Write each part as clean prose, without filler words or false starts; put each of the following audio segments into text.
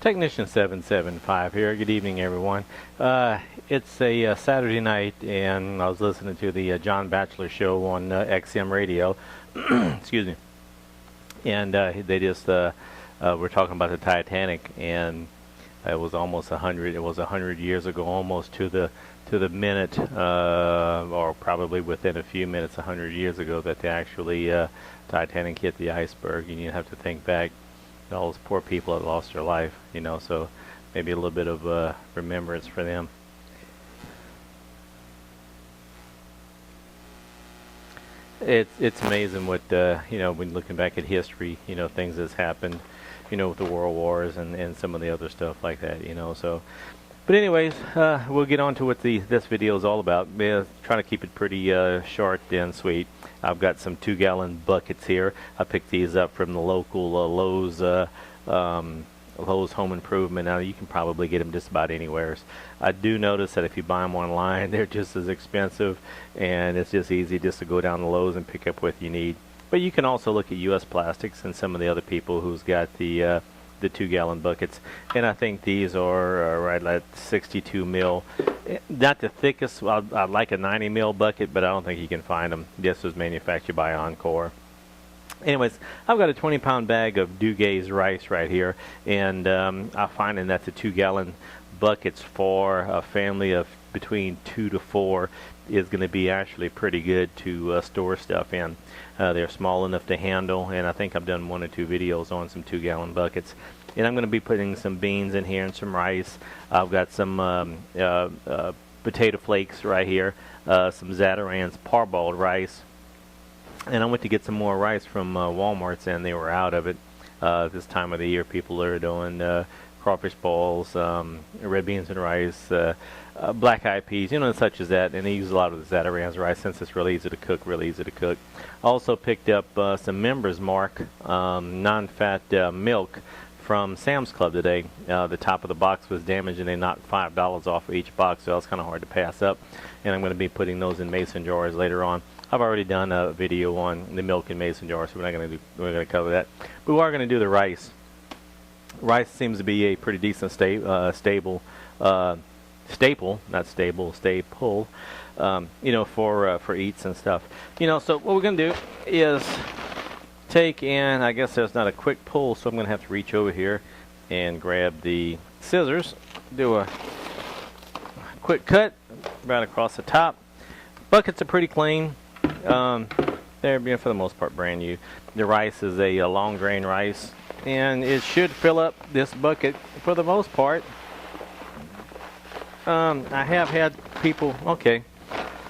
Technician 775 here. Good evening, everyone. It's a Saturday night, and I was listening to the John Batchelor show on XM radio. Excuse me. And they just were talking about the Titanic, and it was almost 100. It was 100 years ago, almost to the minute, or probably within a few minutes, 100 years ago, that the actually Titanic hit the iceberg, and you have to think back. All those poor people that lost their life, so maybe a little bit of remembrance for them. It's amazing what when looking back at history, things that's happened, with the world wars and some of the other stuff like that, so. But anyways, we'll get on to what this video is all about. Trying to keep it pretty short and sweet. I've got some 2-gallon buckets here. I picked these up from the local Lowe's Home Improvement. Now you can probably get them just about anywhere. I do notice that if you buy them online, they're just as expensive, and it's just easy just to go down to Lowe's and pick up what you need. But you can also look at U.S. Plastics and some of the other people who's got the 2-gallon buckets, and I think these are right at 62 mil. Not the thickest. I'd like a 90 mil bucket, but I don't think you can find them. This was manufactured by Encore. Anyways, I've got a 20-pound bag of Dugaze rice right here, and I'm finding that the 2-gallon buckets for a family of between 2 to 4 is going to be actually pretty good to store stuff in. They're small enough to handle, and I think I've done 1 or 2 videos on some 2-gallon buckets. And I'm going to be putting some beans in here and some rice. I've got some potato flakes right here, some Zatarain's parboiled rice. And I went to get some more rice from Walmart's, and they were out of it. This time of the year, people are doing crawfish balls, red beans and rice, black-eyed peas, such as that. And they use a lot of the Zatarain's rice since it's really easy to cook, Also picked up some Members Mark non-fat milk from Sam's Club today. The top of the box was damaged, and they knocked $5 off of each box, so that was kind of hard to pass up. And I'm going to be putting those in mason jars later on. I've already done a video on the milk in mason jars, so we're going to cover that. But we are going to do the rice. Rice seems to be a pretty decent staple, for eats and stuff. So what we're going to do is take, and I guess there's not a quick pull, so I'm going to have to reach over here and grab the scissors, do a quick cut right across the top. Buckets are pretty clean. They're for the most part brand new. The rice is a long grain rice, and it should fill up this bucket for the most part. I have had people, okay,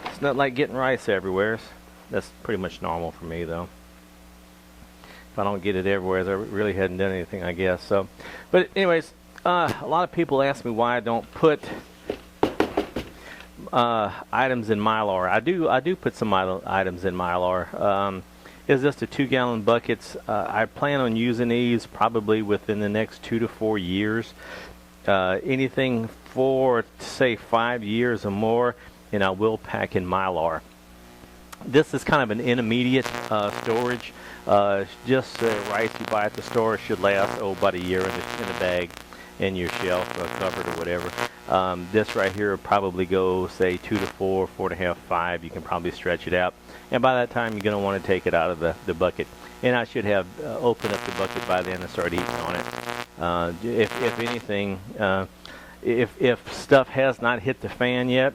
it's not like getting rice everywhere. That's pretty much normal for me, though. If I don't get it everywhere, I really hadn't done anything, I guess. So, but anyways, a lot of people ask me why I don't put items in Mylar. I do put some items in Mylar. Is this the 2-gallon buckets? I plan on using these probably within the next 2 to 4 years. Anything for, say, 5 years or more, and I will pack in Mylar. This is kind of an intermediate storage. Just rice you buy at the store should last about a year in the bag, in your shelf or cupboard or whatever. This right here will probably go, say, 2 to 4, 4.5, 5. You can probably stretch it out, and by that time you're going to want to take it out of the bucket. And I should have opened up the bucket by then and start eating on it. If anything, if stuff has not hit the fan yet,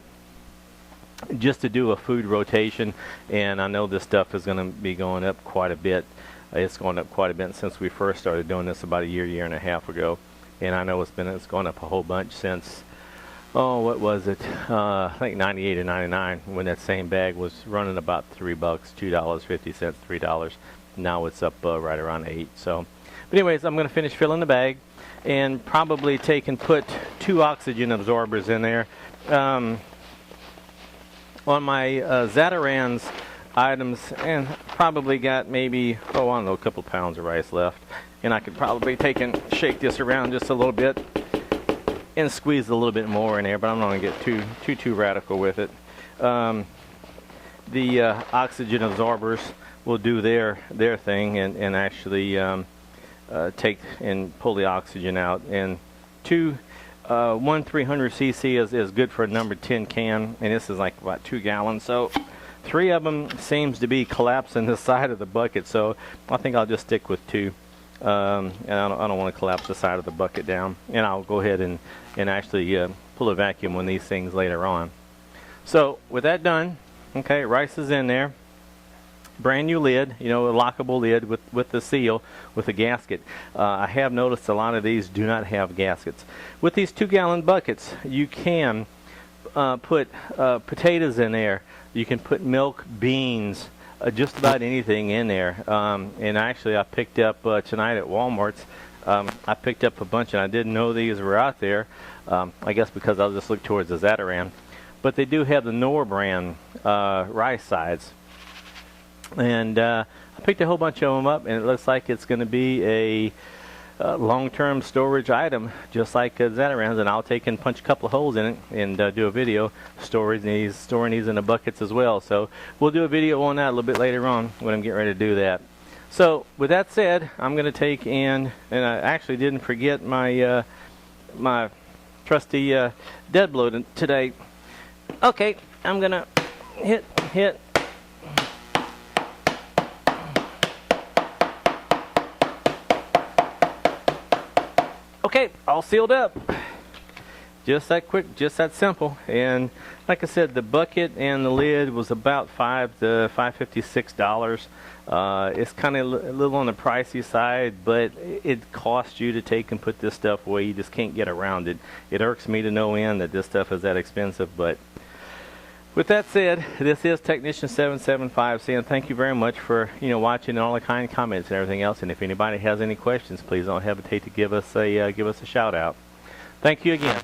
just to do a food rotation, and I know this stuff is going to be going up quite a bit. It's going up quite a bit since we first started doing this about a year and a half ago, and I know it's gone up a whole bunch since, what was it? I think 98 or 99, when that same bag was running about $3, $2.50, $3. Now it's up right around 8. So, but anyways, I'm going to finish filling the bag, and probably take and put 2 oxygen absorbers in there. On my Zatarain's items, and probably got maybe, I don't know, a couple pounds of rice left. And I could probably take and shake this around just a little bit and squeeze a little bit more in there, but I'm not going to get too radical with it. The oxygen absorbers will do their thing and actually take and pull the oxygen out, and one 300cc is good for a number 10 can, and this is like about 2 gallons. So 3 of them seems to be collapsing the side of the bucket, so I think I'll just stick with 2. And I don't want to collapse the side of the bucket down, and I'll go ahead and actually pull a vacuum on these things later on. So with that done, okay, rice is in there. Brand new lid, you know, a lockable lid with the seal, with a gasket. I have noticed a lot of these do not have gaskets. With these 2-gallon buckets, you can put potatoes in there. You can put milk, beans, just about anything in there. And actually, I picked up tonight at Walmart's. I picked up a bunch, and I didn't know these were out there. I guess because I'll just look towards the Zatarain. But they do have the Knorr brand rice sides. And I picked a whole bunch of them up, and it looks like it's going to be a long-term storage item, just like Zatarain's. And I'll take and punch a couple of holes in it and do a video storing these in the buckets as well. So we'll do a video on that a little bit later on when I'm getting ready to do that. So with that said, I'm going to take and I actually didn't forget my my trusty dead blow today. Okay, I'm going to hit. Okay, all sealed up. Just that quick, just that simple. And like I said, the bucket and the lid was about $5 to $5.56. It's kind of a little on the pricey side, but it costs you to take and put this stuff away. You just can't get around it. It irks me to no end that this stuff is that expensive, but with that said, this is Technician 775 saying thank you very much for watching and all the kind comments and everything else. And if anybody has any questions, please don't hesitate to give us a shout out. Thank you again.